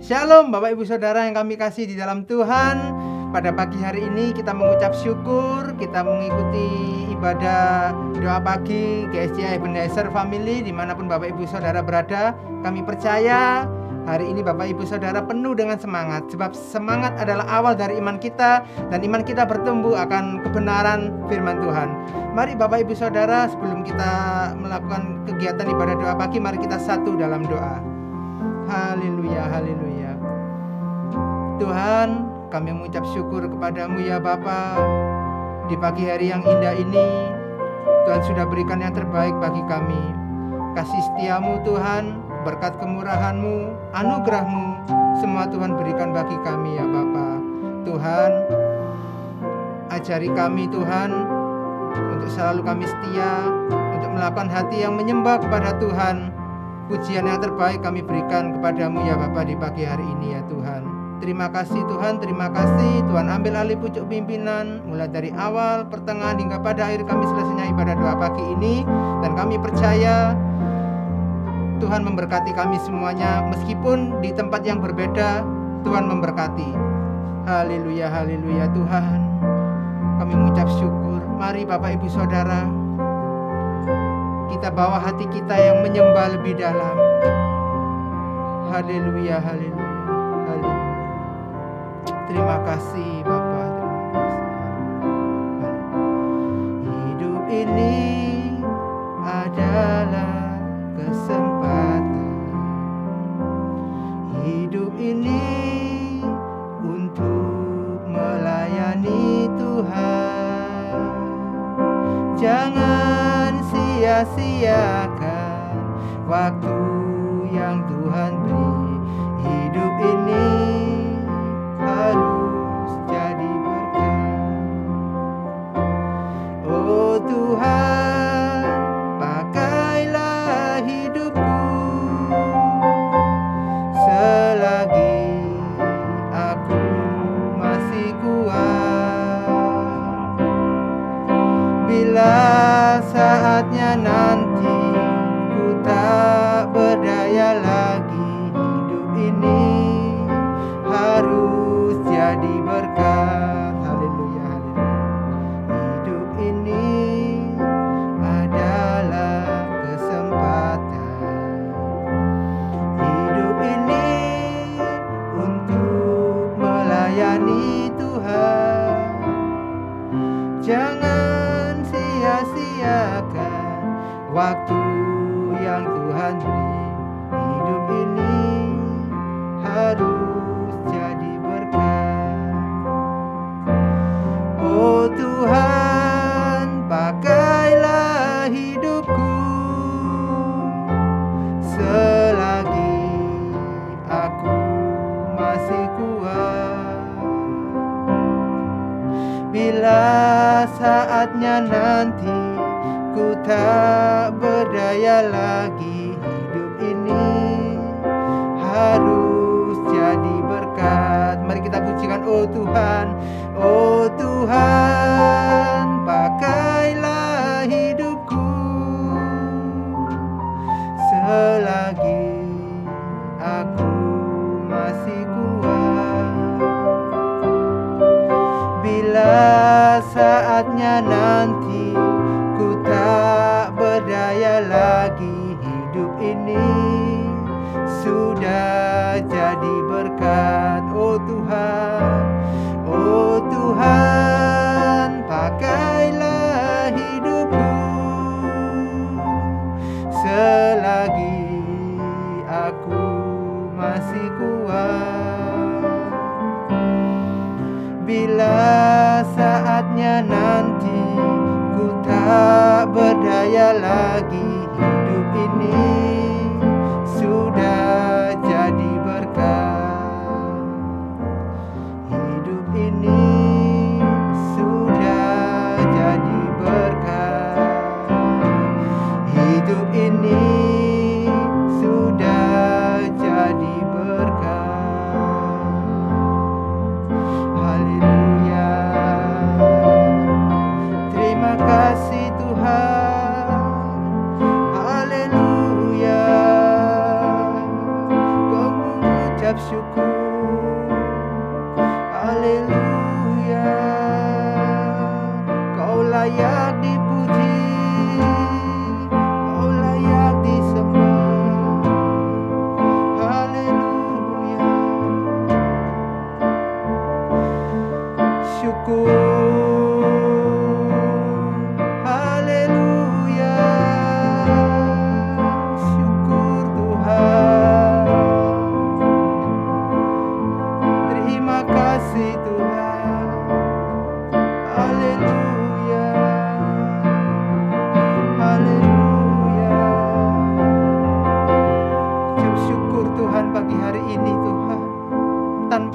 Shalom Bapak Ibu Saudara yang kami kasih di dalam Tuhan. Pada pagi hari ini kita mengucap syukur, kita mengikuti ibadah doa pagi GSCI Ebenezer Family dimanapun Bapak Ibu Saudara berada. Kami percaya hari ini Bapak Ibu Saudara penuh dengan semangat, sebab semangat adalah awal dari iman kita, dan iman kita bertumbuh akan kebenaran firman Tuhan. Mari Bapak Ibu Saudara, sebelum kita melakukan kegiatan ibadah doa pagi, mari kita satu dalam doa. Haleluya, haleluya. Tuhan, kami mengucap syukur kepadamu ya Bapa. Di pagi hari yang indah ini, Tuhan sudah berikan yang terbaik bagi kami. Kasih setiamu Tuhan, berkat kemurahanmu, anugerahmu, semua Tuhan berikan bagi kami ya Bapa. Tuhan, ajari kami Tuhan, untuk selalu kami setia, untuk melakukan hati yang menyembah kepada Tuhan. Pujian yang terbaik kami berikan kepadamu ya Bapa di pagi hari ini ya Tuhan. Terima kasih Tuhan, terima kasih. Tuhan ambil alih pucuk pimpinan, mulai dari awal, pertengahan, hingga pada akhir kami selesainya ibadah doa pagi ini. Dan kami percaya Tuhan memberkati kami semuanya, meskipun di tempat yang berbeda, Tuhan memberkati. Haleluya, haleluya Tuhan. Kami mengucap syukur. Mari Bapak Ibu Saudara, kita bawa hati kita yang menyembah lebih dalam. Haleluya, haleluya, haleluya. Terima kasih Bapa, terima kasih. Hidup ini adalah kesempatan. Hidup ini untuk melayani Tuhan. Jangan sia-siakan waktu yang Tuhan beri. Hidup ini harus jadi berkat. Oh Tuhan, pakailah hidupku selagi aku masih kuat. Bila saatnya nanti ku tak berdaya lagi, hidup ini harus jadi berkat. Haleluya, haleluya. Hidup ini adalah kesempatan. Hidup ini untuk melayani Tuhan. Jangan sia-siakan waktu yang Tuhan beri. Hidup ini harus jadi berkat. Oh Tuhan, pakailah hidupku selagi aku masih kuat. Bila saatnya nanti ku tak berdaya lagi, hidup ini harus jadi berkat. Mari kita pujikan, oh Tuhan, oh Tuhan, pakailah hidupku selagi aku masih kuat. Bila saatnya nanti ku tak berdaya lagi, hidup ini sudah jadi berkat. Oh Tuhan, oh Tuhan, pakailah hidupku selagi aku masih kuat. Bila saatnya nanti ku tak berdaya lagi, hidup ini sudah jadi berkat. Hidup ini sudah jadi berkat. Hidup ini sudah jadi berkat. Haleluya. Terima kasih Tuhan.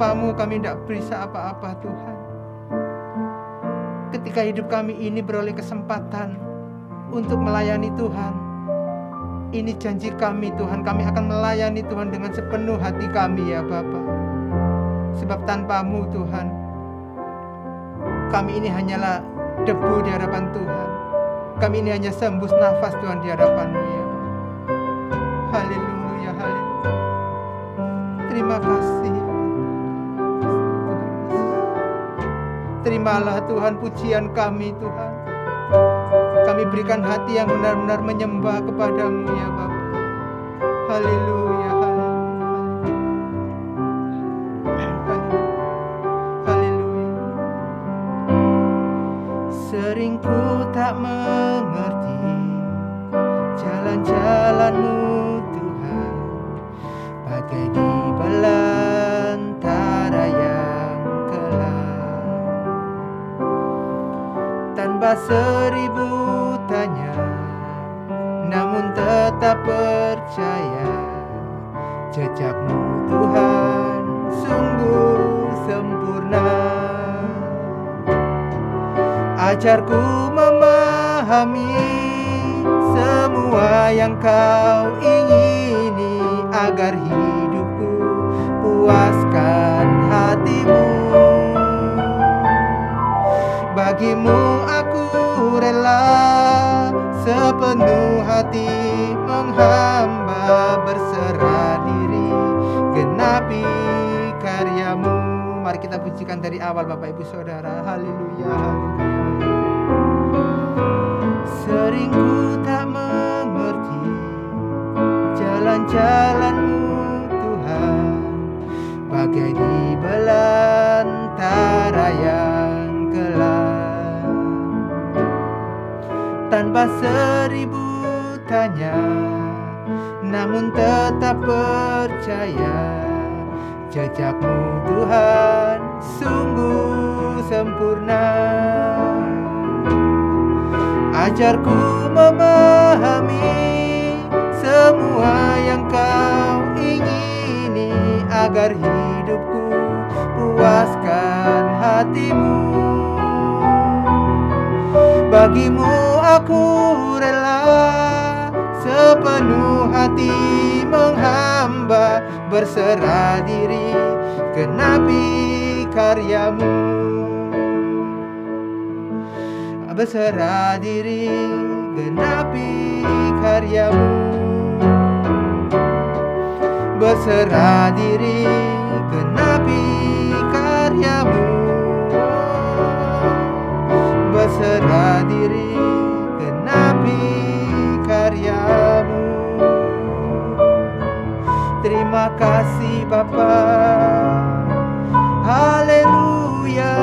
tanpa-Mu kami tidak bisa apa-apa Tuhan. Ketika hidup kami ini beroleh kesempatan untuk melayani Tuhan, ini janji kami Tuhan, kami akan melayani Tuhan dengan sepenuh hati kami ya Bapa. Sebab tanpa-Mu Tuhan, kami ini hanyalah debu di hadapan Tuhan. Kami ini hanya sembus nafas Tuhan di hadapan-Mu ya Bapa. Haleluya, haleluya. Terima kasih. Terimalah Tuhan pujian kami Tuhan. Kami berikan hati yang benar-benar menyembah kepada-Mu ya Bapa. Haleluya, haleluya. Haleluya. Sering ku tak mengerti jalan-jalan-Mu Tuhan, bagai di belantara yang gelap. Tanpa seribu tanya, namun tetap percaya, jejak-Mu Tuhan sungguh sempurna. Ajarku memahami semua yang Kau ingini, agar hidupku puaskan hati-Mu. Bagimu aku rela sepenuh hati menghamba, berserah diri genapi karya-Mu. Mari kita pujikan dari awal Bapak Ibu Saudara. Haleluya, haleluya. Sering ku tak mengerti jalan-jalan-Mu Tuhan, bagai di belantara yang gelap. Tanpa seribu tanya, namun tetap percaya, jejak-Mu Tuhan sungguh sempurna. Ajarku memahami semua yang Kau ingini, agar hidupku puaskan hati-Mu. Bagimu aku rela sepenuh hati menghamba, berserah diri genapi karya-Mu. Berserah diri genapi karya-Mu. Berserah diri genapi karya-Mu. Berserah diri genapi karya-Mu. Terima kasih Bapa. Haleluya.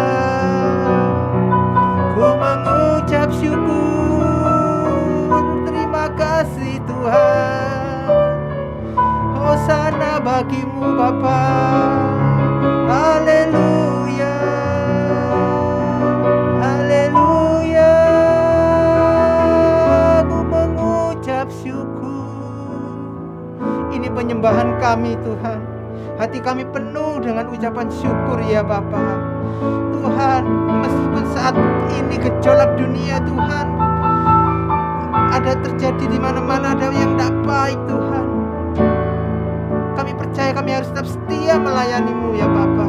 Ku mengucap syukur, terima kasih Tuhan. Hosana bagi-Mu Bapa. Haleluya, haleluya. Ku mengucap syukur. Ini penyembahan kami Tuhan. Hati kami penuh dengan ucapan syukur ya Bapa. Tuhan, meskipun saat ini gejolak dunia Tuhan, ada terjadi di mana-mana, ada yang tidak baik Tuhan, kami percaya kami harus tetap setia melayani-Mu ya Bapa.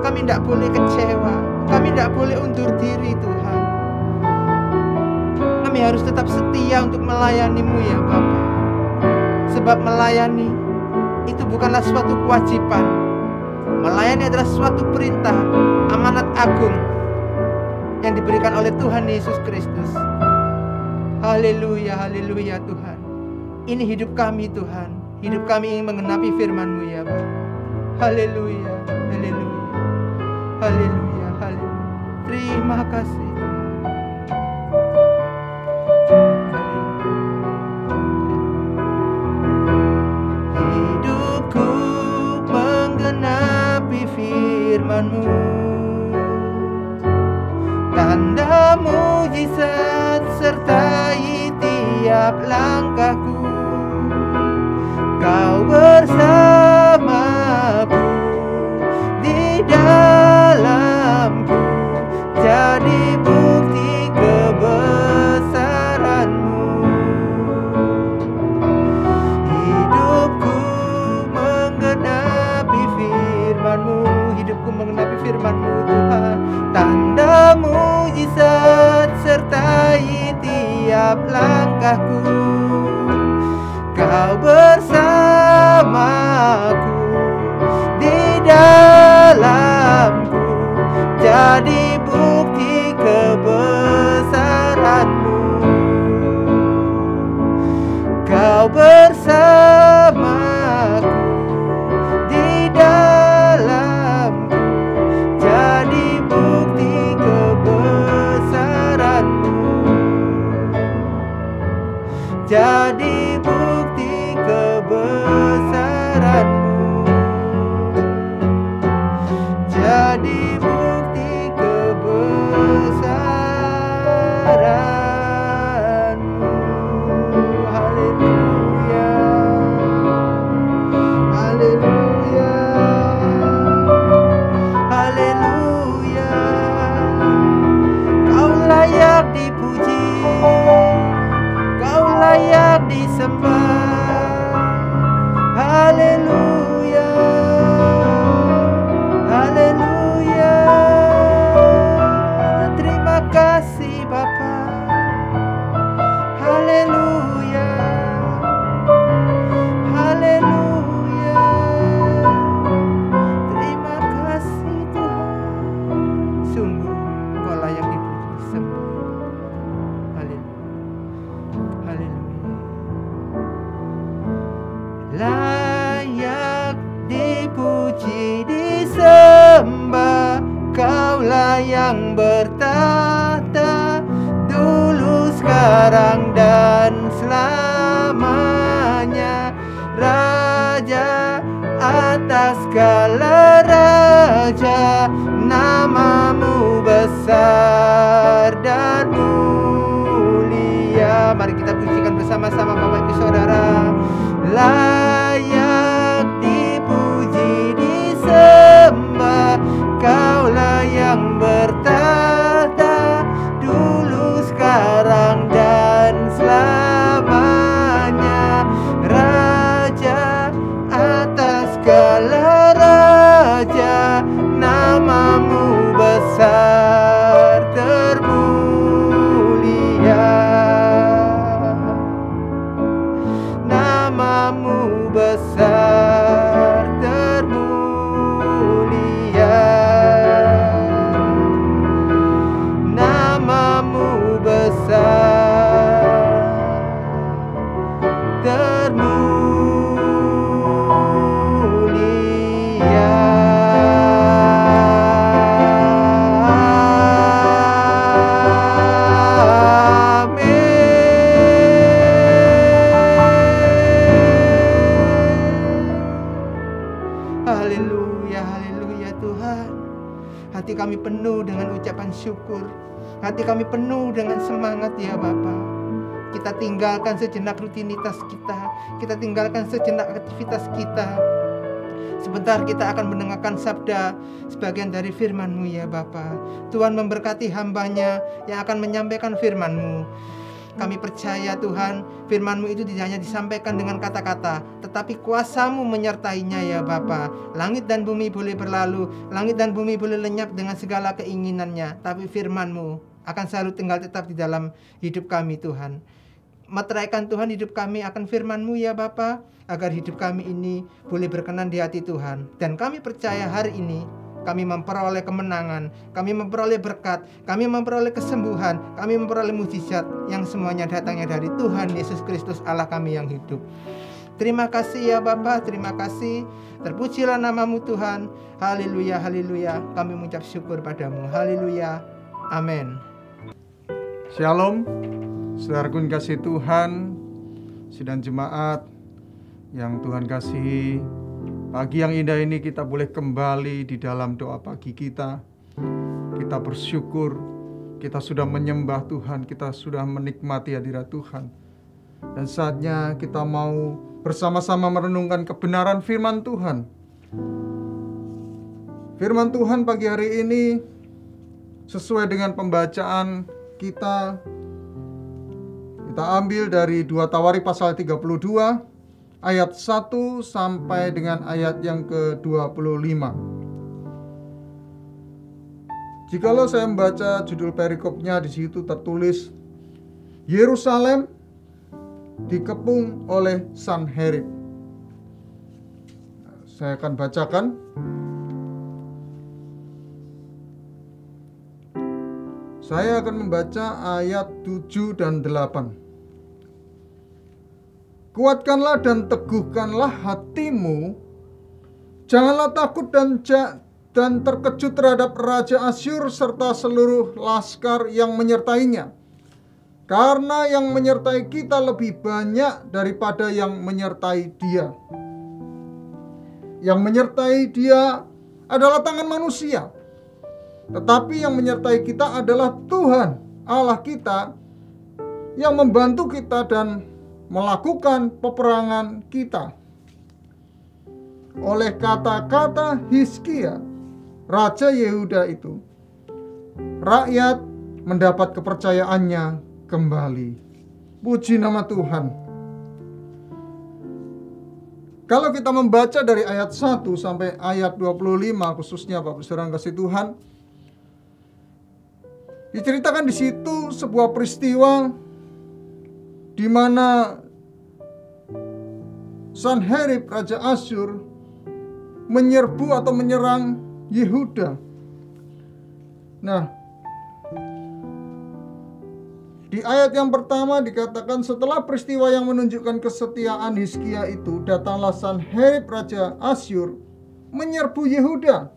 Kami tidak boleh kecewa, kami tidak boleh undur diri Tuhan. Kami harus tetap setia untuk melayani-Mu ya Bapa. Sebab melayani itu bukanlah suatu kewajiban. Melayani adalah suatu perintah, amanat agung yang diberikan oleh Tuhan Yesus Kristus. Haleluya, haleluya Tuhan. Ini hidup kami Tuhan. Hidup kami ingin menggenapi firman-Mu ya Bapa. Haleluya, haleluya, haleluya, haleluya. Terima kasih. Hidupku menggenapi firman-Mu, tanda mujizat sertai tiap langkahku. Kau bersamaku setiap langkahku. Kau bersamaku, di dalamku, jadi bukti kebesaran-Mu. Kau bersamaku, di dalamku, jadi bukti kebesaran-Mu. Jadi bukti kebesaran-Mu. Jadi bukti kebesaran-Mu. Haleluya. Haleluya. Haleluya. Kau layak dipuji, Kau layak disembah. Haleluya. Haleluya. Terima kasih Bapa. Haleluya. Haleluya. Terima kasih Tuhan. Sungguh Kau layak dipuji disembah. Haleluya. Haleluya. Layak dipuji disembah, Kaulah yang bertahta, dulu, sekarang, dan selamanya. Raja atas segala raja, nama-Mu besar dan mulia. Mari kita pujikan bersama-sama Bapak Ibu Saudara. Layak dipuji disembah, Kaulah yang bertahta, dulu, sekarang, dan selamanya. Raja atas segala raja, nama-Mu besar termulia. Nama-Mu besar termulia. Nama-Mu besar termulia. Haleluya, haleluya Tuhan. Hati kami penuh dengan ucapan syukur. Hati kami penuh dengan semangat ya Bapa. Kita tinggalkan sejenak rutinitas kita. Kita tinggalkan sejenak aktivitas kita. Sebentar kita akan mendengarkan sabda sebagian dari firman-Mu ya Bapa. Tuhan memberkati hamba-Nya yang akan menyampaikan firman-Mu. Kami percaya Tuhan, firman-Mu itu tidak hanya disampaikan dengan kata-kata, tetapi kuasa-Mu menyertainya ya Bapa. Langit dan bumi boleh berlalu, langit dan bumi boleh lenyap dengan segala keinginannya, tapi firman-Mu akan selalu tinggal tetap di dalam hidup kami Tuhan. Meteraikan Tuhan hidup kami akan firman-Mu ya Bapa, agar hidup kami ini boleh berkenan di hati Tuhan. Dan kami percaya hari ini kami memperoleh kemenangan, kami memperoleh berkat, kami memperoleh kesembuhan, kami memperoleh mujizat yang semuanya datangnya dari Tuhan Yesus Kristus Allah kami yang hidup. Terima kasih ya Bapa, terima kasih. Terpujilah nama-Mu Tuhan. Haleluya, haleluya. Kami mengucap syukur padamu. Haleluya. Amin. Shalom, saudaraku kasih Tuhan, sidang jemaat yang Tuhan kasihi. Pagi yang indah ini kita boleh kembali di dalam doa pagi kita. Kita bersyukur, kita sudah menyembah Tuhan, kita sudah menikmati hadirat Tuhan. Dan saatnya kita mau bersama-sama merenungkan kebenaran firman Tuhan. Firman Tuhan pagi hari ini sesuai dengan pembacaan kita ambil dari 2 Tawarikh pasal 32 ayat 1 sampai dengan ayat yang ke-25. Jikalau saya membaca judul perikopnya, di situ tertulis Yerusalem dikepung oleh Sanherib. Saya akan bacakan. Saya akan membaca ayat 7 dan 8. Kuatkanlah dan teguhkanlah hatimu, janganlah takut dan terkejut terhadap Raja Asyur serta seluruh laskar yang menyertainya. Karena yang menyertai kita lebih banyak daripada yang menyertai dia. Yang menyertai dia adalah tangan manusia, tetapi yang menyertai kita adalah Tuhan Allah kita yang membantu kita dan melakukan peperangan kita. Oleh kata-kata Hizkia, Raja Yehuda itu, rakyat mendapat kepercayaannya kembali. Puji nama Tuhan. Kalau kita membaca dari ayat 1 sampai ayat 25, khususnya Bapak Saudara kasih Tuhan, diceritakan di situ sebuah peristiwa di mana Sanherib Raja Asyur menyerbu atau menyerang Yehuda. Nah, di ayat yang pertama dikatakan, setelah peristiwa yang menunjukkan kesetiaan Hizkia itu, datanglah Sanherib Raja Asyur menyerbu Yehuda.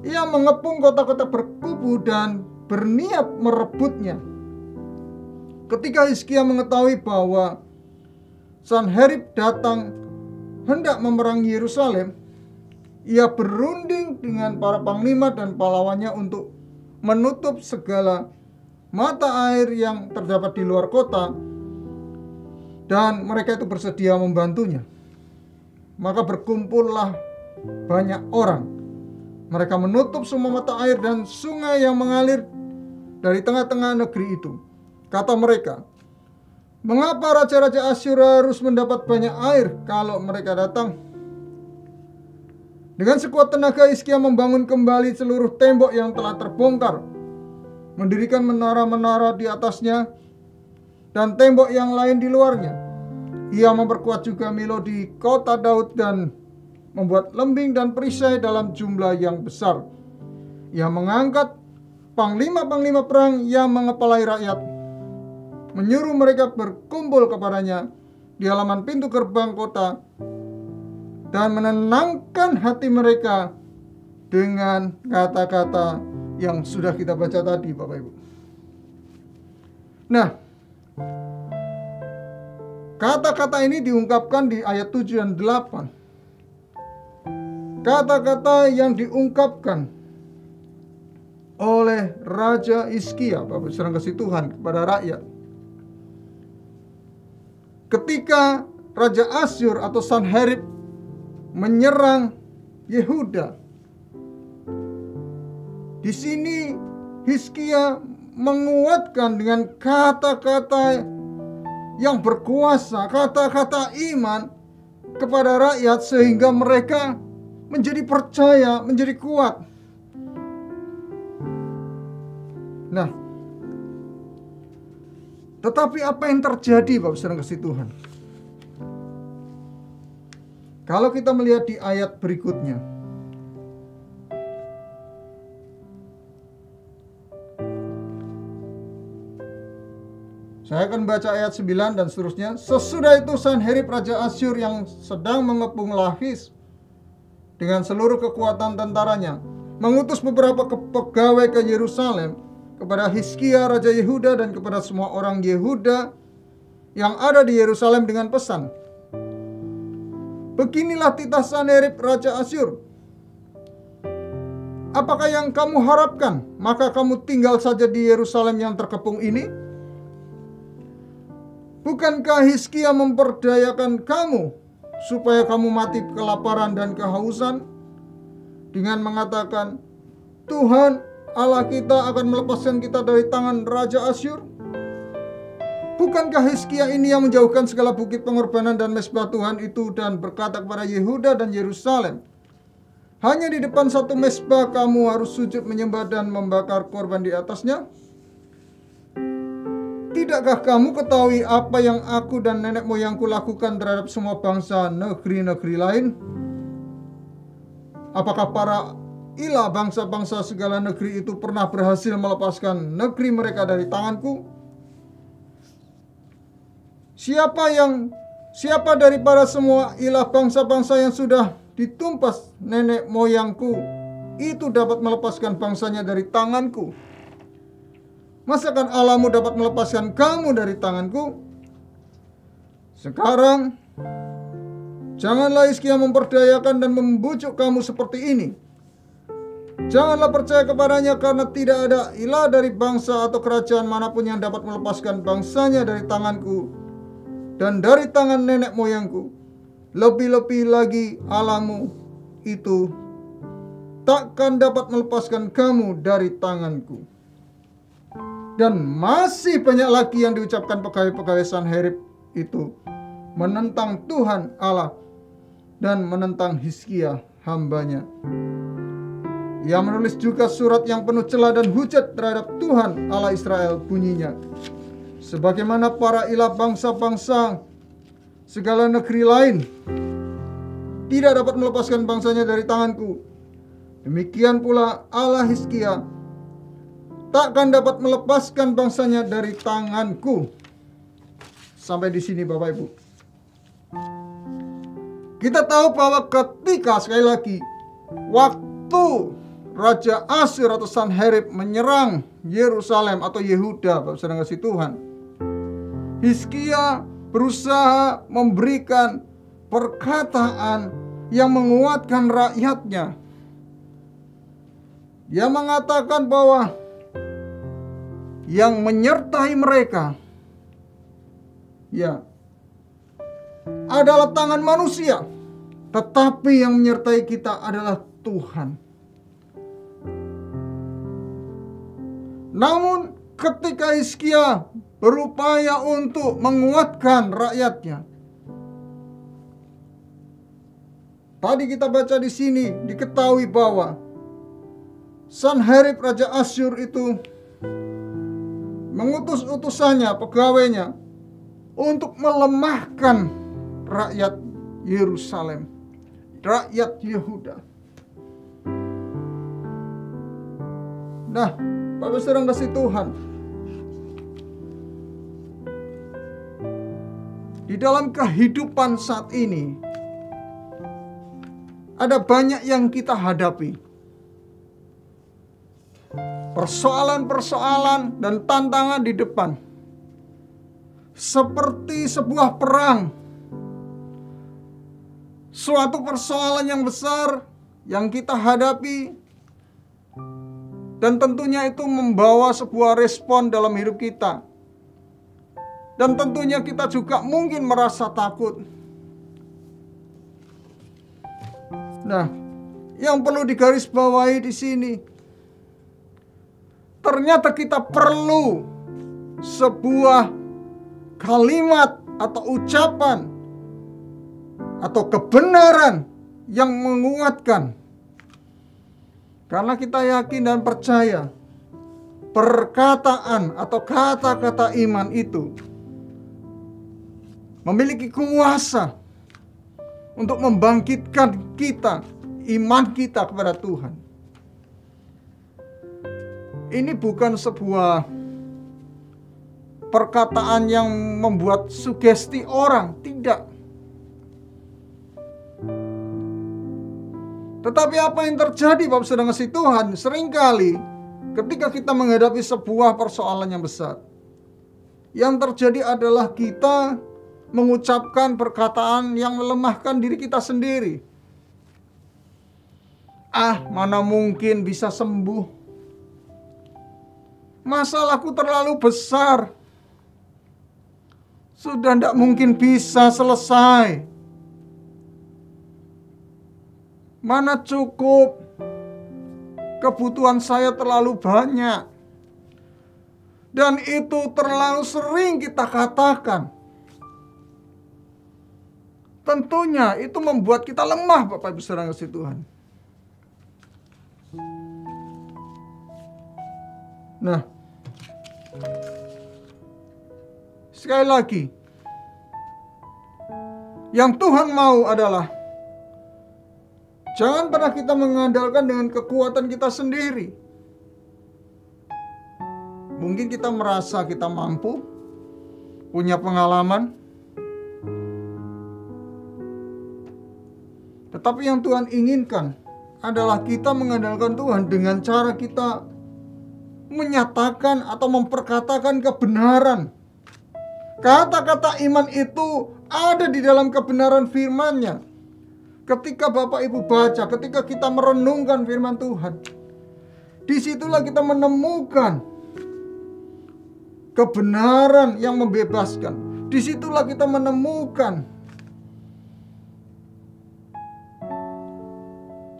Ia mengepung kota-kota berkubu dan berniat merebutnya. Ketika Hizkia mengetahui bahwa Sanherib datang hendak memerangi Yerusalem, ia berunding dengan para panglima dan pahlawannya untuk menutup segala mata air yang terdapat di luar kota, dan mereka itu bersedia membantunya. Maka berkumpullah banyak orang. Mereka menutup semua mata air dan sungai yang mengalir dari tengah-tengah negeri itu. Kata mereka, mengapa raja-raja Asyur harus mendapat banyak air kalau mereka datang? Dengan sekuat tenaga Hizkia membangun kembali seluruh tembok yang telah terbongkar, mendirikan menara-menara di atasnya dan tembok yang lain di luarnya. Ia memperkuat juga Milo di kota Daud dan membuat lembing dan perisai dalam jumlah yang besar. Ia mengangkat panglima-panglima perang yang mengepalai rakyat, menyuruh mereka berkumpul kepadanya di halaman pintu gerbang kota dan menenangkan hati mereka dengan kata-kata yang sudah kita baca tadi, Bapak Ibu. Nah, kata-kata ini diungkapkan di ayat 7 dan 8. Kata-kata yang diungkapkan oleh Raja Hizkia, Bapak Saudara kasih Tuhan, kepada rakyat. Ketika Raja Asyur atau Sanherib menyerang Yehuda, di sini Hizkia menguatkan dengan kata-kata yang berkuasa, kata-kata iman kepada rakyat sehingga mereka menjadi percaya, menjadi kuat. Nah, tetapi apa yang terjadi, Bapak Saudara kasih Tuhan? Kalau kita melihat di ayat berikutnya, saya akan baca ayat 9 dan seterusnya. Sesudah itu Sanherib Raja Asyur yang sedang mengepung Lakhis dengan seluruh kekuatan tentaranya mengutus beberapa pegawai ke Yerusalem kepada Hizkia Raja Yehuda dan kepada semua orang Yehuda yang ada di Yerusalem dengan pesan, beginilah titah Sanherib Raja Asyur. Apakah yang kamu harapkan? Maka kamu tinggal saja di Yerusalem yang terkepung ini. Bukankah Hizkia memperdayakan kamu supaya kamu mati kelaparan dan kehausan dengan mengatakan, Tuhan Allah kita akan melepaskan kita dari tangan Raja Asyur? Bukankah Hizkia ini yang menjauhkan segala bukit pengorbanan dan mezbah Tuhan itu dan berkata kepada Yehuda dan Yerusalem, hanya di depan satu mezbah kamu harus sujud menyembah dan membakar korban di atasnya? Tidakkah kamu ketahui apa yang aku dan nenek moyangku lakukan terhadap semua bangsa negeri-negeri lain? Apakah para ilah bangsa-bangsa segala negeri itu pernah berhasil melepaskan negeri mereka dari tanganku? Siapa daripada semua ilah bangsa-bangsa yang sudah ditumpas nenek moyangku itu dapat melepaskan bangsanya dari tanganku? Masakan Allahmu dapat melepaskan kamu dari tanganku? Sekarang janganlah Hizkia memperdayakan dan membujuk kamu seperti ini. Janganlah percaya kepadanya, karena tidak ada ilah dari bangsa atau kerajaan manapun yang dapat melepaskan bangsanya dari tanganku dan dari tangan nenek moyangku. Lebih-lebih lagi Allahmu itu takkan dapat melepaskan kamu dari tanganku. Dan masih banyak lagi yang diucapkan pegawai-pegawai Sanherib itu menentang Tuhan Allah dan menentang Hizkia hambanya. Ia menulis juga surat yang penuh celah dan hujat terhadap Tuhan Allah Israel. Bunyinya, sebagaimana para ilah bangsa-bangsa segala negeri lain tidak dapat melepaskan bangsanya dari tanganku, demikian pula Allah Hizkia takkan dapat melepaskan bangsanya dari tanganku. Sampai di sini Bapak Ibu. Kita tahu bahwa ketika, sekali lagi, waktu Raja Asyur atau Sanherib menyerang Yerusalem atau Yehuda, Bapak Saudara kasih Tuhan, Hizkia berusaha memberikan perkataan yang menguatkan rakyatnya. Dia mengatakan bahwa yang menyertai mereka adalah tangan manusia, tetapi yang menyertai kita adalah Tuhan. Namun ketika Hizkia berupaya untuk menguatkan rakyatnya, tadi kita baca di sini diketahui bahwa Sanherib Raja Asyur itu mengutus utusannya, pegawainya, untuk melemahkan rakyat Yerusalem, rakyat Yehuda. Nah, Bapak Saudara kasih Tuhan, di dalam kehidupan saat ini ada banyak yang kita hadapi. Persoalan-persoalan dan tantangan di depan, seperti sebuah perang. Suatu persoalan yang besar yang kita hadapi, dan tentunya itu membawa sebuah respon dalam hidup kita. Dan tentunya kita juga mungkin merasa takut. Nah, yang perlu digarisbawahi di sini, ternyata kita perlu sebuah kalimat atau ucapan atau kebenaran yang menguatkan. Karena kita yakin dan percaya perkataan atau kata-kata iman itu memiliki kuasa untuk membangkitkan kita, iman kita kepada Tuhan. Ini bukan sebuah perkataan yang membuat sugesti orang, tidak. Tetapi apa yang terjadi Bapak Saudara kasih Tuhan, seringkali ketika kita menghadapi sebuah persoalan yang besar, yang terjadi adalah kita mengucapkan perkataan yang melemahkan diri kita sendiri. Mana mungkin bisa sembuh. Masalahku terlalu besar. Sudah tidak mungkin bisa selesai. Mana cukup. Kebutuhan saya terlalu banyak. Dan itu terlalu sering kita katakan. Tentunya itu membuat kita lemah, Bapak Ibu Saudara kasih Tuhan. Nah, Sekali lagi, yang Tuhan mau adalah jangan pernah kita mengandalkan dengan kekuatan kita sendiri. Mungkin kita merasa kita mampu, punya pengalaman. Tetapi yang Tuhan inginkan adalah kita mengandalkan Tuhan dengan cara kita menyatakan atau memperkatakan kebenaran. Kata-kata iman itu ada di dalam kebenaran firman-Nya. Ketika Bapak Ibu baca, ketika kita merenungkan firman Tuhan, disitulah kita menemukan kebenaran yang membebaskan. Disitulah kita menemukan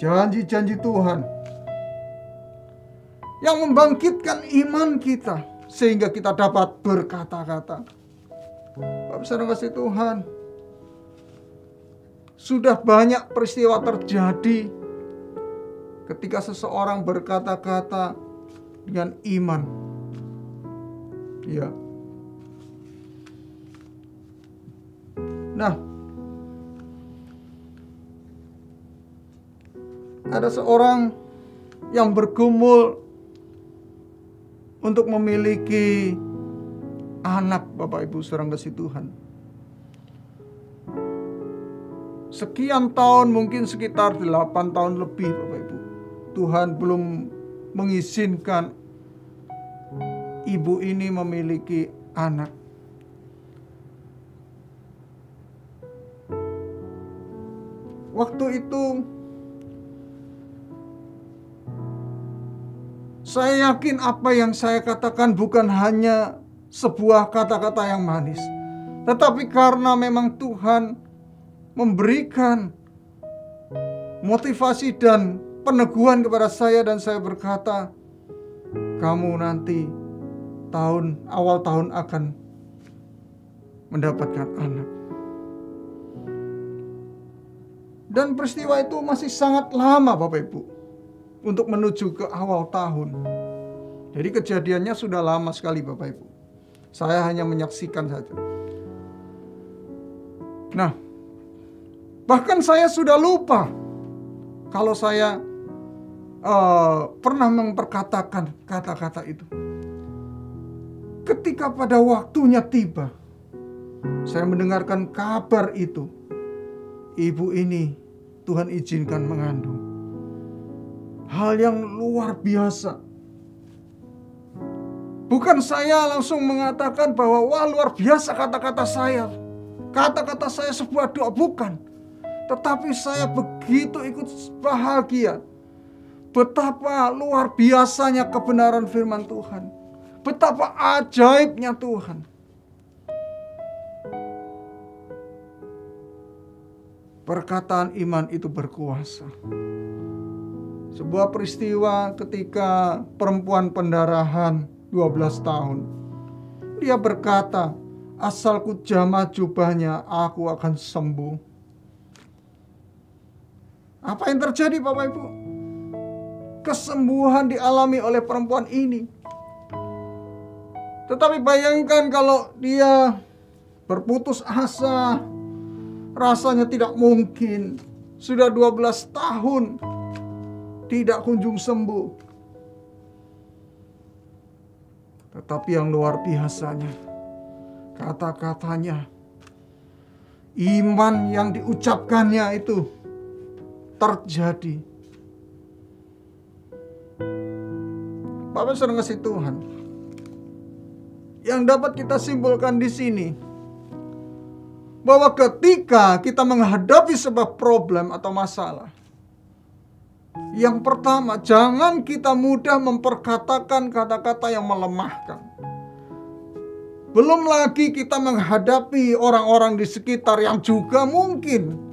janji-janji Tuhan yang membangkitkan iman kita sehingga kita dapat berkata-kata. Bapak saudara kasih Tuhan, sudah banyak peristiwa terjadi ketika seseorang berkata-kata dengan iman. Ya. Nah, ada seorang yang bergumul untuk memiliki anak, Bapak Ibu saudara kasih Tuhan. Sekian tahun, mungkin sekitar 8 tahun lebih, Bapak Ibu. Tuhan belum mengizinkan ibu ini memiliki anak. Waktu itu saya yakin apa yang saya katakan bukan hanya sebuah kata-kata yang manis, tetapi karena memang Tuhan memberikan motivasi dan peneguhan kepada saya, dan saya berkata, kamu nanti awal tahun akan mendapatkan anak. Dan peristiwa itu masih sangat lama, Bapak Ibu, untuk menuju ke awal tahun. Jadi kejadiannya sudah lama sekali, Bapak Ibu. Saya hanya menyaksikan saja. Nah, bahkan saya sudah lupa kalau saya pernah memperkatakan kata-kata itu. Ketika pada waktunya tiba, saya mendengarkan kabar itu. Ibu ini Tuhan izinkan mengandung. Hal yang luar biasa. Bukan saya langsung mengatakan bahwa wah luar biasa kata-kata saya. Kata-kata saya sebuah doa, bukan. Tetapi saya begitu ikut bahagia. Betapa luar biasanya kebenaran firman Tuhan. Betapa ajaibnya Tuhan. Perkataan iman itu berkuasa. Sebuah peristiwa ketika perempuan pendarahan 12 tahun. Dia berkata, asalku jamah jubahnya, aku akan sembuh. Apa yang terjadi, Bapak Ibu? Kesembuhan dialami oleh perempuan ini. Tetapi bayangkan kalau dia berputus asa, rasanya tidak mungkin. Sudah 12 tahun tidak kunjung sembuh. Tetapi yang luar biasanya, kata-katanya, iman yang diucapkannya itu terjadi. Bapak saudara kasih Tuhan, yang dapat kita simpulkan di sini, bahwa ketika kita menghadapi sebuah problem atau masalah, yang pertama, jangan kita mudah memperkatakan kata-kata yang melemahkan. Belum lagi kita menghadapi orang-orang di sekitar yang juga mungkin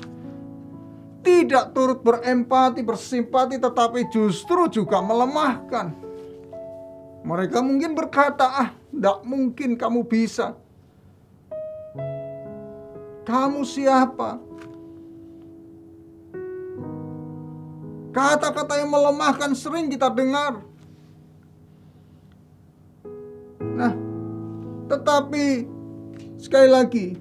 tidak turut berempati, bersimpati, tetapi justru juga melemahkan. Mereka mungkin berkata, tidak mungkin kamu bisa. Kamu siapa? Kata-kata yang melemahkan sering kita dengar. Nah, tetapi Sekali lagi,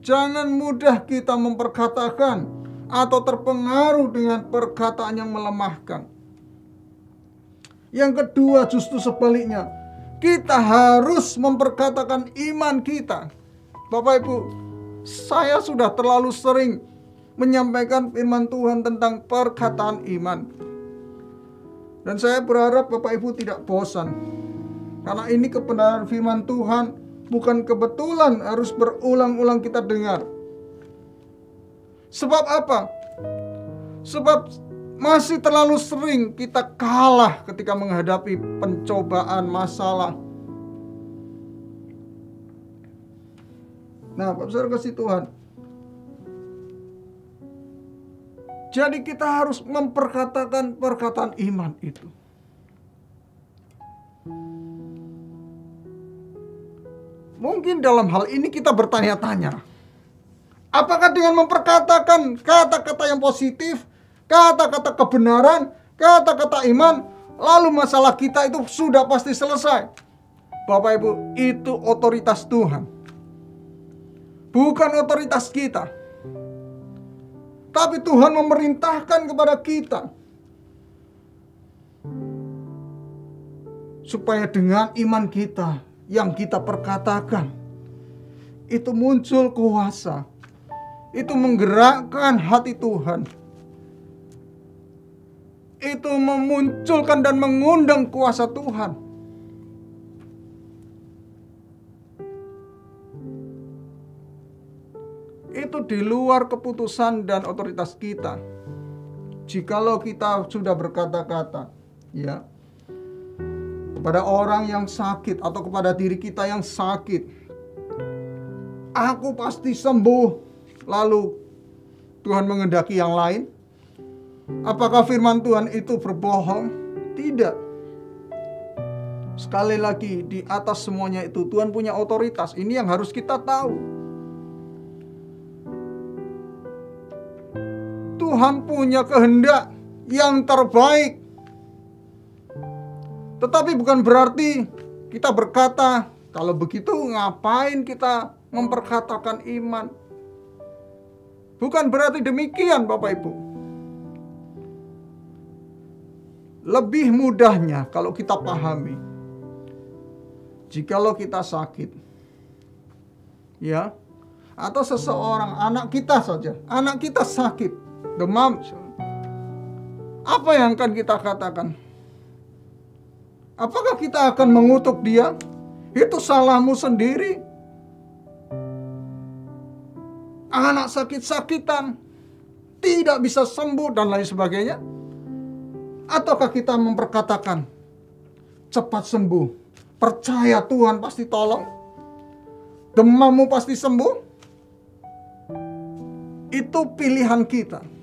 jangan mudah kita memperkatakan atau terpengaruh dengan perkataan yang melemahkan. Yang kedua, justru sebaliknya, kita harus memperkatakan iman kita. Bapak Ibu, saya sudah terlalu sering menyampaikan firman Tuhan tentang perkataan iman. Dan saya berharap Bapak Ibu tidak bosan. Karena ini kebenaran firman Tuhan, bukan kebetulan harus berulang-ulang kita dengar. Sebab apa? Sebab masih terlalu sering kita kalah ketika menghadapi pencobaan, masalah. Nah, Bapak Saudara kasih Tuhan, jadi kita harus memperkatakan perkataan iman itu. Mungkin dalam hal ini kita bertanya-tanya, apakah dengan memperkatakan kata-kata yang positif, kata-kata kebenaran, kata-kata iman, lalu masalah kita itu sudah pasti selesai? Bapak Ibu, itu otoritas Tuhan, bukan otoritas kita. Tapi Tuhan memerintahkan kepada kita supaya dengan iman kita yang kita perkatakan itu muncul kuasa, itu menggerakkan hati Tuhan, itu memunculkan dan mengundang kuasa Tuhan. Itu di luar keputusan dan otoritas kita. Jikalau kita sudah berkata-kata, ya, kepada orang yang sakit atau kepada diri kita yang sakit, aku pasti sembuh, lalu Tuhan menghendaki yang lain, apakah firman Tuhan itu berbohong? Tidak. Sekali lagi, di atas semuanya itu Tuhan punya otoritas. Ini yang harus kita tahu. Tuhan punya kehendak yang terbaik. Tetapi bukan berarti kita berkata, kalau begitu ngapain kita memperkatakan iman? Bukan berarti demikian, Bapak Ibu. Lebih mudahnya kalau kita pahami, jikalau kita sakit, ya, atau seseorang, anak kita saja, anak kita sakit, demam, apa yang akan kita katakan? Apakah kita akan mengutuk dia? Itu salahmu sendiri. Anak sakit-sakitan, tidak bisa sembuh dan lain sebagainya. Ataukah kita memperkatakan, cepat sembuh, percaya Tuhan pasti tolong, demammu pasti sembuh? Itu pilihan kita.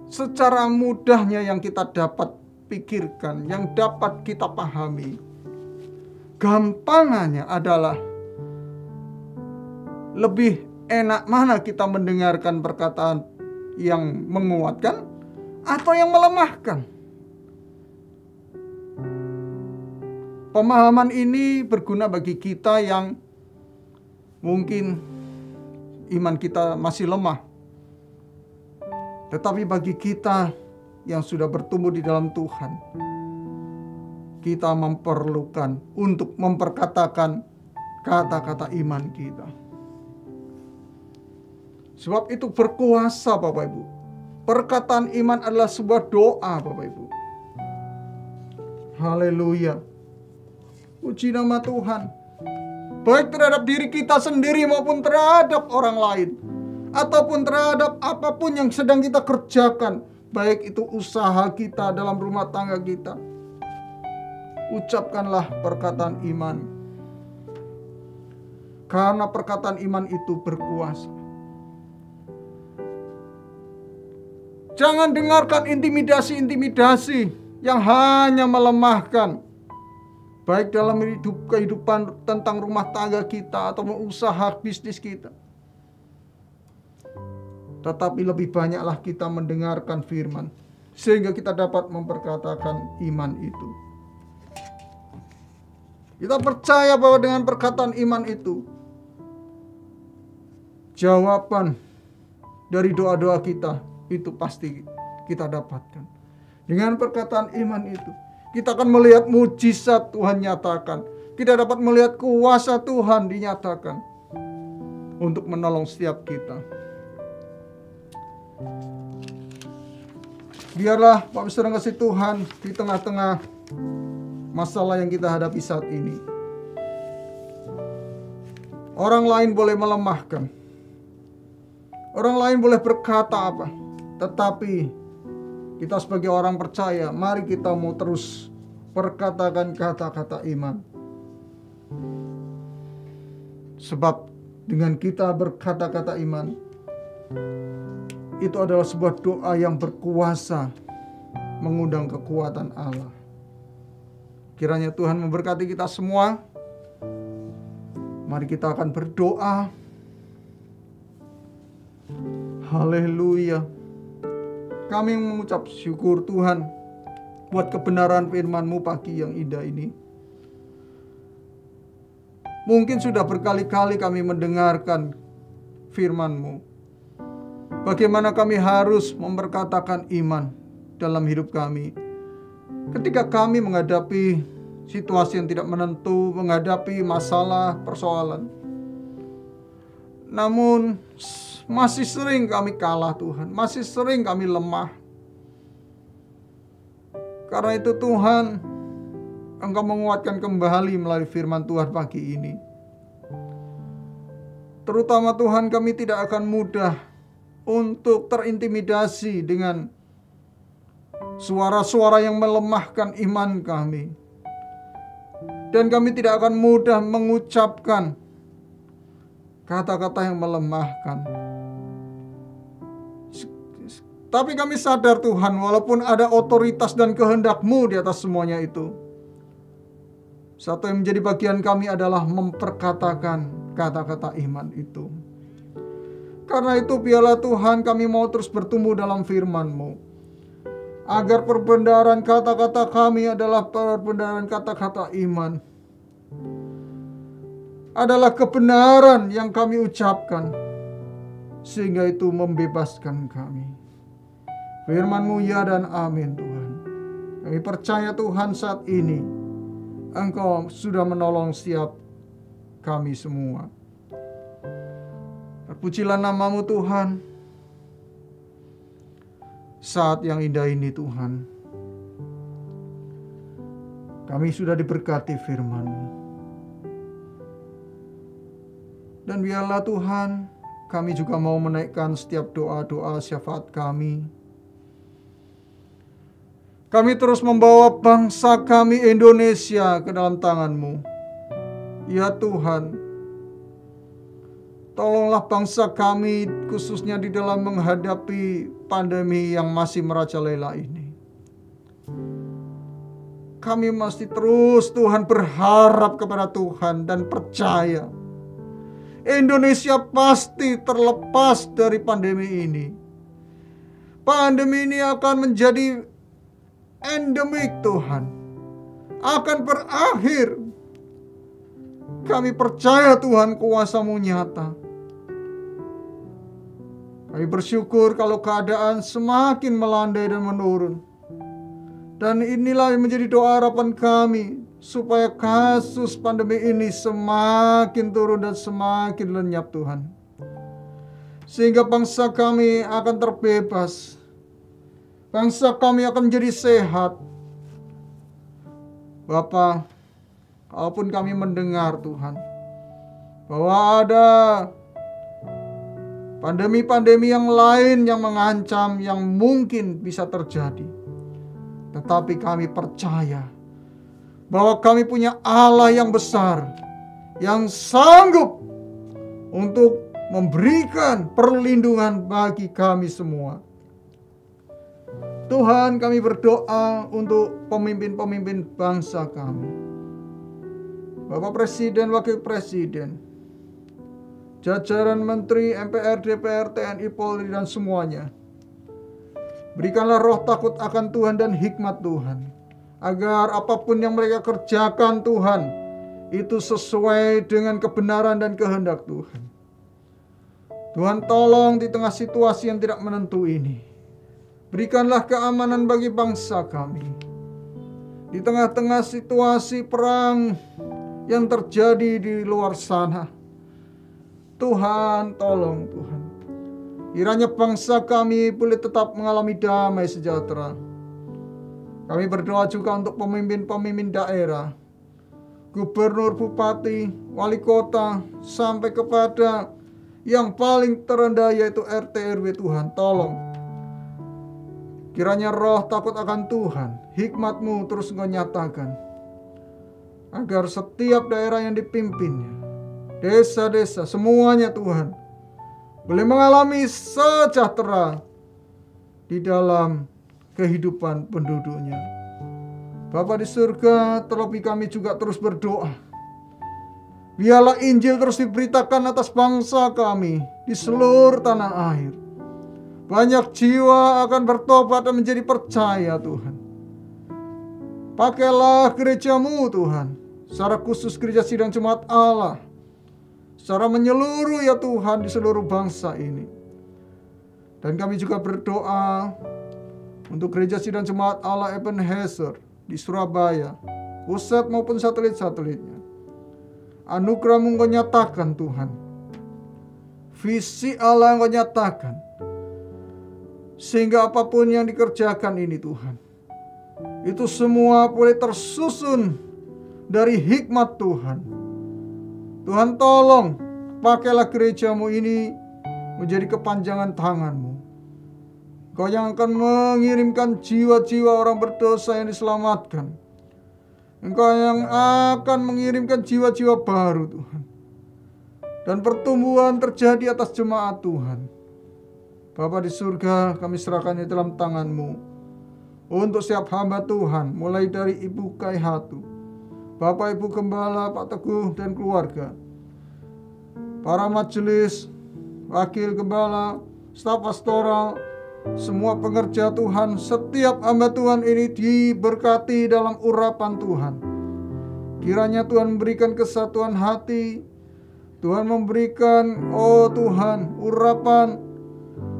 Secara mudahnya yang kita dapat pikirkan, yang dapat kita pahami, gampangannya adalah lebih enak mana kita mendengarkan perkataan yang menguatkan atau yang melemahkan. Pemahaman ini berguna bagi kita yang mungkin iman kita masih lemah. Tetapi bagi kita yang sudah bertumbuh di dalam Tuhan, kita memerlukan untuk memperkatakan kata-kata iman kita. Sebab itu berkuasa, Bapak Ibu. Perkataan iman adalah sebuah doa, Bapak Ibu. Haleluya. Puji nama Tuhan. Baik terhadap diri kita sendiri maupun terhadap orang lain, ataupun terhadap apapun yang sedang kita kerjakan, baik itu usaha kita dalam rumah tangga kita, ucapkanlah perkataan iman. Karena perkataan iman itu berkuasa. Jangan dengarkan intimidasi-intimidasi yang hanya melemahkan, baik dalam kehidupan tentang rumah tangga kita atau usaha bisnis kita. Tetapi lebih banyaklah kita mendengarkan firman, sehingga kita dapat memperkatakan iman itu. Kita percaya bahwa dengan perkataan iman itu, jawaban dari doa-doa kita itu pasti kita dapatkan. Dengan perkataan iman itu, kita akan melihat mujizat Tuhan nyatakan. Kita dapat melihat kuasa Tuhan dinyatakan untuk menolong setiap kita. Biarlah Bapak Saudara kasih Tuhan di tengah-tengah masalah yang kita hadapi saat ini. Orang lain boleh melemahkan. Orang lain boleh berkata apa. Tetapi kita sebagai orang percaya, mari kita mau terus perkatakan kata-kata iman. Sebab dengan kita berkata-kata iman, itu adalah sebuah doa yang berkuasa mengundang kekuatan Allah. Kiranya Tuhan memberkati kita semua. Mari kita akan berdoa. Haleluya. Kami mengucap syukur Tuhan buat kebenaran firman-Mu pagi yang indah ini. Mungkin sudah berkali-kali kami mendengarkan firman-Mu. Bagaimana kami harus memperkatakan iman dalam hidup kami. Ketika kami menghadapi situasi yang tidak menentu, menghadapi masalah, persoalan. Namun masih sering kami kalah Tuhan, masih sering kami lemah. Karena itu Tuhan, Engkau menguatkan kembali melalui firman Tuhan pagi ini. Terutama Tuhan, kami tidak akan mudah untuk terintimidasi dengan suara-suara yang melemahkan iman kami. Dan kami tidak akan mudah mengucapkan kata-kata yang melemahkan. Tapi kami sadar Tuhan, walaupun ada otoritas dan kehendak-Mu di atas semuanya itu, satu yang menjadi bagian kami adalah memperkatakan kata-kata iman itu. Karena itu biarlah Tuhan kami mau terus bertumbuh dalam firman-Mu. Agar perbendaharaan kata-kata kami adalah perbendaharaan kata-kata iman. Adalah kebenaran yang kami ucapkan. Sehingga itu membebaskan kami. Firman-Mu ya dan amin Tuhan. Kami percaya Tuhan saat ini Engkau sudah menolong setiap kami semua. Terpujilah nama-Mu Tuhan. Saat yang indah ini Tuhan, kami sudah diberkati firman-Mu. Dan biarlah Tuhan, kami juga mau menaikkan setiap doa-doa syafaat kami. Kami terus membawa bangsa kami Indonesia ke dalam tangan-Mu. Ya Tuhan, tolonglah bangsa kami khususnya di dalam menghadapi pandemi yang masih merajalela ini. Kami masih terus Tuhan berharap kepada Tuhan dan percaya Indonesia pasti terlepas dari pandemi ini. Pandemi ini akan menjadi endemik Tuhan. Akan berakhir. Kami percaya Tuhan kuasa-Mu nyata. Kami bersyukur kalau keadaan semakin melandai dan menurun. Dan inilah yang menjadi doa harapan kami. Supaya kasus pandemi ini semakin turun dan semakin lenyap Tuhan. Sehingga bangsa kami akan terbebas. Bangsa kami akan menjadi sehat. Bapa, kalaupun kami mendengar Tuhan, bahwa ada pandemi-pandemi yang lain yang mengancam, yang mungkin bisa terjadi. Tetapi kami percaya bahwa kami punya Allah yang besar, yang sanggup untuk memberikan perlindungan bagi kami semua. Tuhan, kami berdoa untuk pemimpin-pemimpin bangsa kami. Bapak Presiden, Wakil Presiden, jajaran Menteri, MPR, DPR, TNI, Polri, dan semuanya. Berikanlah roh takut akan Tuhan dan hikmat Tuhan. Agar apapun yang mereka kerjakan Tuhan, itu sesuai dengan kebenaran dan kehendak Tuhan. Tuhan, tolong di tengah situasi yang tidak menentu ini, berikanlah keamanan bagi bangsa kami. Di tengah-tengah situasi perang yang terjadi di luar sana, Tuhan, tolong Tuhan. Kiranya bangsa kami boleh tetap mengalami damai sejahtera. Kami berdoa juga untuk pemimpin-pemimpin daerah, gubernur, bupati, wali kota, sampai kepada yang paling terendah yaitu RT RW. Tuhan, tolong. Kiranya roh takut akan Tuhan, hikmat-Mu terus Engkau nyatakan, agar setiap daerah yang dipimpinnya, desa-desa, semuanya Tuhan, boleh mengalami sejahtera di dalam kehidupan penduduknya. Bapa di surga, terlebih kami juga terus berdoa, biarlah Injil terus diberitakan atas bangsa kami di seluruh tanah air. Banyak jiwa akan bertobat dan menjadi percaya Tuhan. Pakailah gereja-Mu Tuhan, secara khusus gereja sidang jemaat Allah, secara menyeluruh ya Tuhan di seluruh bangsa ini. Dan kami juga berdoa untuk gereja sidang jemaat Allah Ebenezer di Surabaya, pusat maupun satelit-satelitnya. Anugerah-Mu Engkau nyatakan Tuhan, visi Allah Engkau nyatakan, sehingga apapun yang dikerjakan ini Tuhan, itu semua boleh tersusun dari hikmat Tuhan. Tuhan, tolong pakailah gereja-Mu ini menjadi kepanjangan tangan-Mu. Kau yang akan mengirimkan jiwa-jiwa orang berdosa yang diselamatkan. Engkau yang akan mengirimkan jiwa-jiwa baru Tuhan. Dan pertumbuhan terjadi atas jemaat Tuhan. Bapa di surga, kami serahkan di dalam tangan-Mu. Untuk setiap hamba Tuhan, mulai dari Ibu Kaihatu, Bapak Ibu Gembala, Pak Teguh dan keluarga, para majelis, wakil gembala, staf pastoral, semua pengerja Tuhan, setiap hamba Tuhan ini diberkati dalam urapan Tuhan. Kiranya Tuhan memberikan kesatuan hati, Tuhan memberikan, oh Tuhan, urapan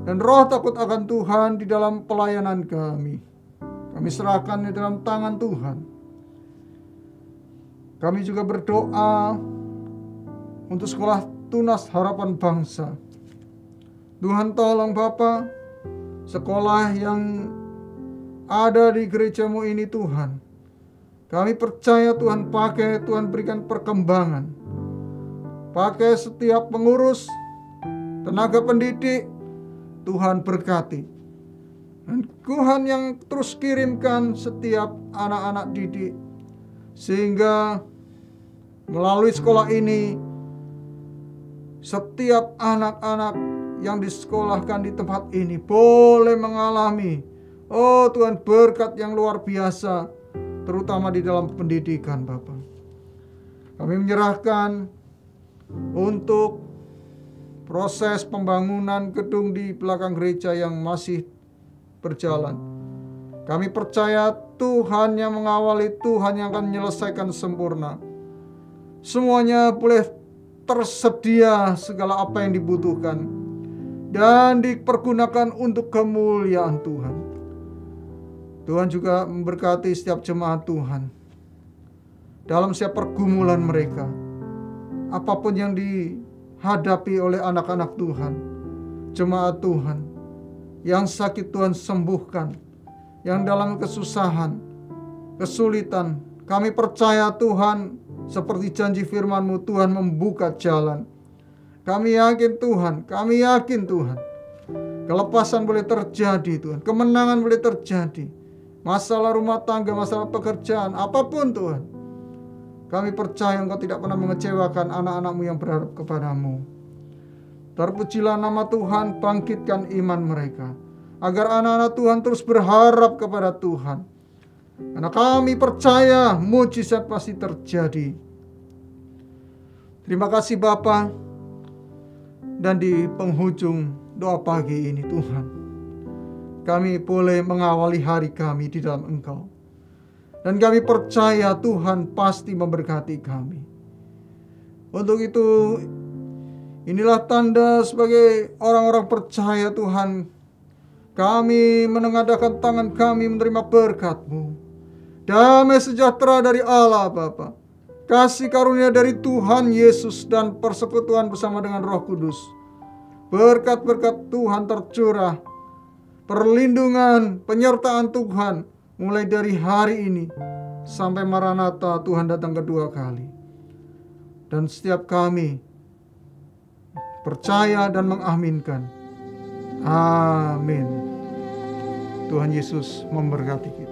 dan roh takut akan Tuhan di dalam pelayanan kami. Kami serahkan di dalam tangan Tuhan. Kami juga berdoa untuk sekolah tunas harapan bangsa. Tuhan, tolong Bapa, sekolah yang ada di gereja-Mu ini Tuhan, kami percaya Tuhan pakai, Tuhan berikan perkembangan. Pakai setiap pengurus, tenaga pendidik, Tuhan berkati. Dan Tuhan yang terus kirimkan setiap anak-anak didik, sehingga melalui sekolah ini, setiap anak-anak yang disekolahkan di tempat ini boleh mengalami, oh Tuhan, berkat yang luar biasa, terutama di dalam pendidikan Bapak. Kami menyerahkan untuk proses pembangunan gedung di belakang gereja yang masih berjalan. Kami percaya Tuhan yang mengawali, Tuhan yang akan menyelesaikan sempurna. Semuanya boleh tersedia segala apa yang dibutuhkan dan dipergunakan untuk kemuliaan Tuhan. Tuhan juga memberkati setiap jemaat Tuhan dalam setiap pergumulan mereka. Apapun yang dihadapi oleh anak-anak Tuhan, jemaat Tuhan, yang sakit Tuhan sembuhkan, yang dalam kesusahan, kesulitan, kami percaya Tuhan, seperti janji firman-Mu, Tuhan membuka jalan. Kami yakin Tuhan, kelepasan boleh terjadi Tuhan, kemenangan boleh terjadi. Masalah rumah tangga, masalah pekerjaan, apapun Tuhan, kami percaya Engkau tidak pernah mengecewakan anak-anak-Mu yang berharap kepada-Mu. Terpujilah nama Tuhan, bangkitkan iman mereka, agar anak-anak Tuhan terus berharap kepada Tuhan. Karena kami percaya mujizat pasti terjadi. Terima kasih Bapa. Dan di penghujung doa pagi ini Tuhan, kami boleh mengawali hari kami di dalam Engkau. Dan kami percaya Tuhan pasti memberkati kami. Untuk itu, inilah tanda sebagai orang-orang percaya Tuhan. Kami menengadahkan tangan kami menerima berkat-Mu. Damai sejahtera dari Allah Bapa, kasih karunia dari Tuhan Yesus, dan persekutuan bersama dengan Roh Kudus. Berkat-berkat Tuhan tercurah, perlindungan, penyertaan Tuhan mulai dari hari ini sampai Maranatha Tuhan datang kedua kali. Dan setiap kami percaya dan mengaminkan. Amin. Tuhan Yesus memberkati kita.